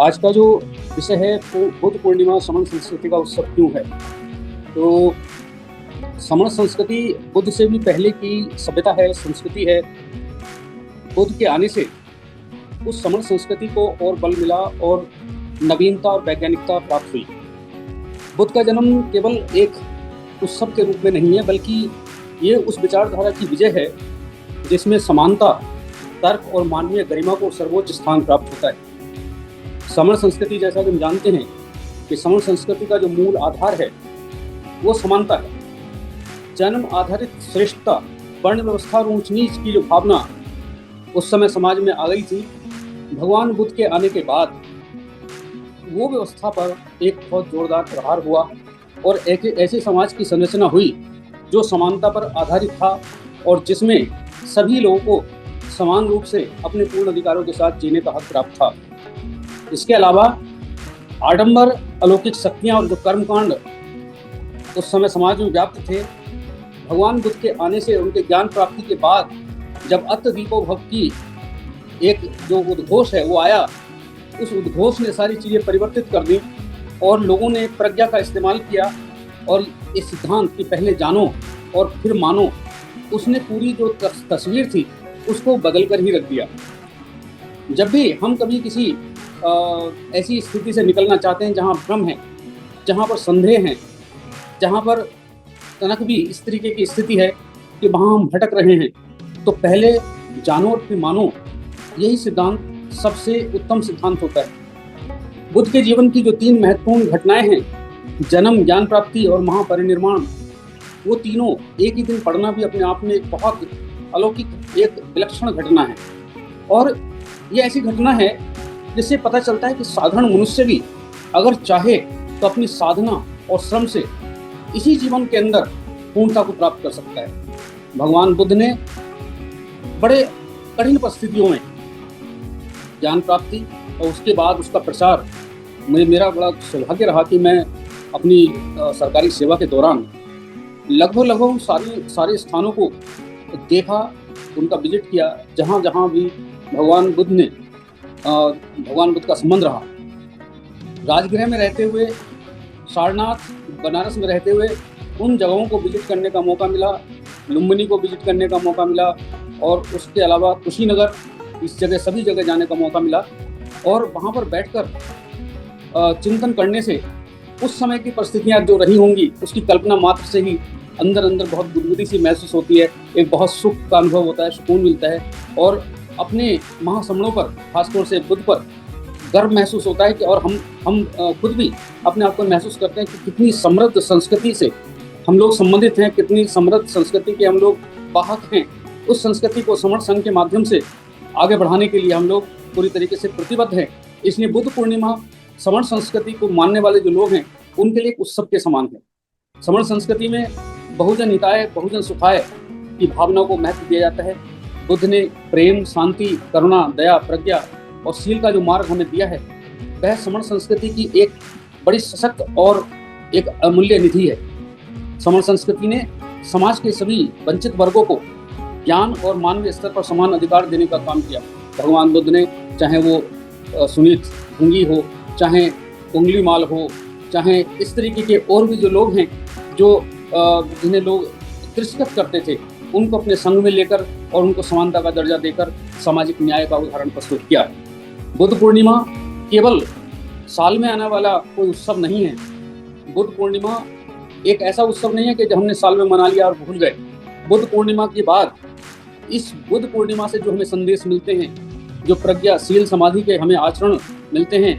आज का जो विषय है वो बुद्ध पूर्णिमा समण संस्कृति का उत्सव क्यों है। तो समण संस्कृति बुद्ध से भी पहले की सभ्यता है, संस्कृति है। बुद्ध के आने से उस समण संस्कृति को और बल मिला और नवीनता और वैज्ञानिकता प्राप्त हुई। बुद्ध का जन्म केवल एक उत्सव के रूप में नहीं है, बल्कि ये उस विचारधारा की विजय है जिसमें समानता, तर्क और मानवीय गरिमा को सर्वोच्च स्थान प्राप्त होता है। समण संस्कृति, जैसा कि हम जानते हैं कि समण संस्कृति का जो मूल आधार है वो समानता है। जन्म आधारित श्रेष्ठता, वर्ण व्यवस्था और ऊंच नीच की जो भावना उस समय समाज में आ गई थी, भगवान बुद्ध के आने के बाद वो व्यवस्था पर एक बहुत जोरदार प्रहार हुआ और एक ऐसे समाज की संरचना हुई जो समानता पर आधारित था और जिसमें सभी लोगों को समान रूप से अपने पूर्ण अधिकारों के साथ जीने का हक प्राप्त था। इसके अलावा आडंबर, अलौकिक शक्तियां और जो कर्मकांड उस समय समाज में व्याप्त थे, भगवान बुद्ध के आने से, उनके ज्ञान प्राप्ति के बाद जब अत्तदीपोभव की एक जो उद्घोष है वो आया, उस उद्घोष ने सारी चीज़ें परिवर्तित कर दी और लोगों ने प्रज्ञा का इस्तेमाल किया और इस सिद्धांत की पहले जानो और फिर मानो, उसने पूरी जो तस्वीर थी उसको बदल कर ही रख दिया। जब भी हम कभी किसी ऐसी स्थिति से निकलना चाहते हैं जहाँ भ्रम है, जहाँ पर संदेह है, जहाँ पर तनक भी इस तरीके की स्थिति है कि वहाँ हम भटक रहे हैं, तो पहले जानो और फिर मानो, यही सिद्धांत सबसे उत्तम सिद्धांत होता है। बुद्ध के जीवन की जो 3 महत्वपूर्ण घटनाएं हैं, जन्म, ज्ञान प्राप्ति और महापरिनिर्वाण, वो तीनों एक ही दिन पढ़ना भी अपने आप में एक बहुत अलौकिक, एक विलक्षण घटना है। और ये ऐसी घटना है जिससे पता चलता है कि साधारण मनुष्य भी अगर चाहे तो अपनी साधना और श्रम से इसी जीवन के अंदर पूर्णता को प्राप्त कर सकता है। भगवान बुद्ध ने बड़े कठिन परिस्थितियों में ज्ञान प्राप्ति और उसके बाद उसका प्रचार, मेरा बड़ा सौभाग्य रहा कि मैं अपनी सरकारी सेवा के दौरान लगभग सारे स्थानों को देखा, उनका विजिट किया, जहाँ जहाँ भी भगवान बुद्ध का संबंध रहा। राजगृह में रहते हुए, सारनाथ, बनारस में रहते हुए उन जगहों को विजिट करने का मौका मिला, लुम्बिनी को विजिट करने का मौका मिला और उसके अलावा कुशीनगर, इस जगह सभी जगह जाने का मौका मिला। और वहाँ पर बैठकर चिंतन करने से उस समय की परिस्थितियाँ जो रही होंगी उसकी कल्पना मात्र से ही अंदर अंदर बहुत गुदगुदी सी महसूस होती है, एक बहुत सुख का अनुभव होता है, सुकून मिलता है और अपने महासमणों पर, खासतौर से बुद्ध पर गर्व महसूस होता है कि और हम खुद भी अपने आप को महसूस करते हैं कि कितनी समृद्ध संस्कृति से हम लोग संबंधित हैं, कितनी समृद्ध संस्कृति के हम लोग वाहक हैं। उस संस्कृति को समण संघ के माध्यम से आगे बढ़ाने के लिए हम लोग पूरी तरीके से प्रतिबद्ध हैं। इसलिए बुद्ध पूर्णिमा समण संस्कृति को मानने वाले जो लोग हैं उनके लिए एक उत्सव के समान है। समण संस्कृति में बहुजन हिताय, बहुजन सुखाय की भावना को महत्व दिया जाता है। बुद्ध ने प्रेम, शांति, करुणा, दया, प्रज्ञा और शील का जो मार्ग हमें दिया है, वह समण संस्कृति की एक बड़ी सशक्त और एक अमूल्य निधि है। समण संस्कृति ने समाज के सभी वंचित वर्गों को ज्ञान और मानवीय स्तर पर समान अधिकार देने का काम किया। भगवान बुद्ध ने, चाहे वो सुनीत भुंगी हो, चाहे उंगली माल हो, चाहे इस तरीके के और भी जो लोग हैं जो जिन्हें लोग तिरस्कृत करते थे, उनको अपने संग में लेकर और उनको समानता का दर्जा देकर सामाजिक न्याय का उदाहरण प्रस्तुत किया है। बुद्ध पूर्णिमा केवल साल में आने वाला कोई उत्सव नहीं है। बुद्ध पूर्णिमा एक ऐसा उत्सव नहीं है कि जो हमने साल में मना लिया और भूल गए। बुद्ध पूर्णिमा के बाद इस बुद्ध पूर्णिमा से जो हमें संदेश मिलते हैं, जो प्रज्ञा, शील, समाधि के हमें आचरण मिलते हैं,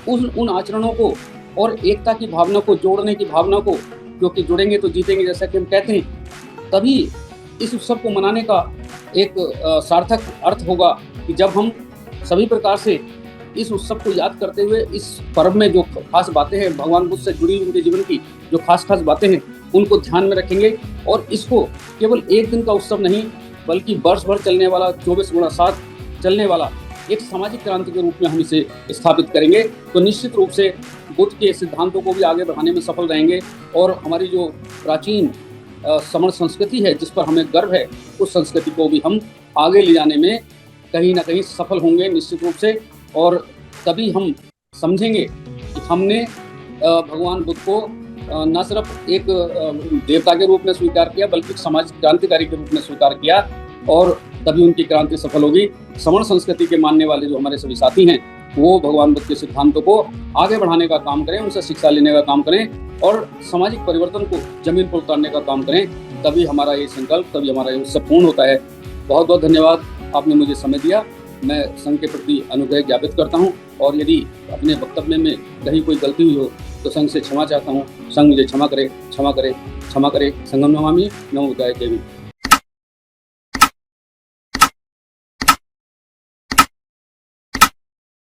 उन आचरणों को और एकता की भावना को, जोड़ने की भावना को, क्योंकि जुड़ेंगे तो जीतेंगे जैसा कि हम कहते हैं, तभी इस उत्सव को मनाने का एक सार्थक अर्थ होगा कि जब हम सभी प्रकार से इस उत्सव को याद करते हुए इस पर्व में जो खास बातें हैं, भगवान बुद्ध से जुड़ी उनके जीवन की जो खास बातें हैं, उनको ध्यान में रखेंगे और इसको केवल एक दिन का उत्सव नहीं बल्कि वर्ष भर चलने वाला, 24/7 चलने वाला एक सामाजिक क्रांति के रूप में हम इसे स्थापित करेंगे। तो निश्चित रूप से बुद्ध के सिद्धांतों को भी आगे बढ़ाने में सफल रहेंगे और हमारी जो प्राचीन समण संस्कृति है जिस पर हमें गर्व है, उस संस्कृति को भी हम आगे ले जाने में कहीं ना कहीं सफल होंगे निश्चित रूप से। और तभी हम समझेंगे कि हमने भगवान बुद्ध को न सिर्फ एक देवता के रूप में स्वीकार किया, बल्कि समाज क्रांतिकारी के रूप में स्वीकार किया, और तभी उनकी क्रांति सफल होगी। समण संस्कृति के मानने वाले जो हमारे सभी साथी हैं, वो भगवान बुद्ध के सिद्धांतों को आगे बढ़ाने का काम करें, उनसे शिक्षा लेने का काम करें और सामाजिक परिवर्तन को जमीन पर उतारने का काम करें। तभी हमारा ये संकल्प, तभी हमारा ये उत्सव पूर्ण होता है। बहुत बहुत धन्यवाद, आपने मुझे समय दिया। मैं संघ के प्रति अनुग्रह ज्ञापित करता हूँ, और यदि अपने वक्तव्य में कहीं कोई गलती हुई हो तो संघ से क्षमा चाहता हूँ। संघ मुझे क्षमा करे, क्षमा करे, क्षमा करे। संघम नमामि। नमो बुद्धाय। जय हिंद।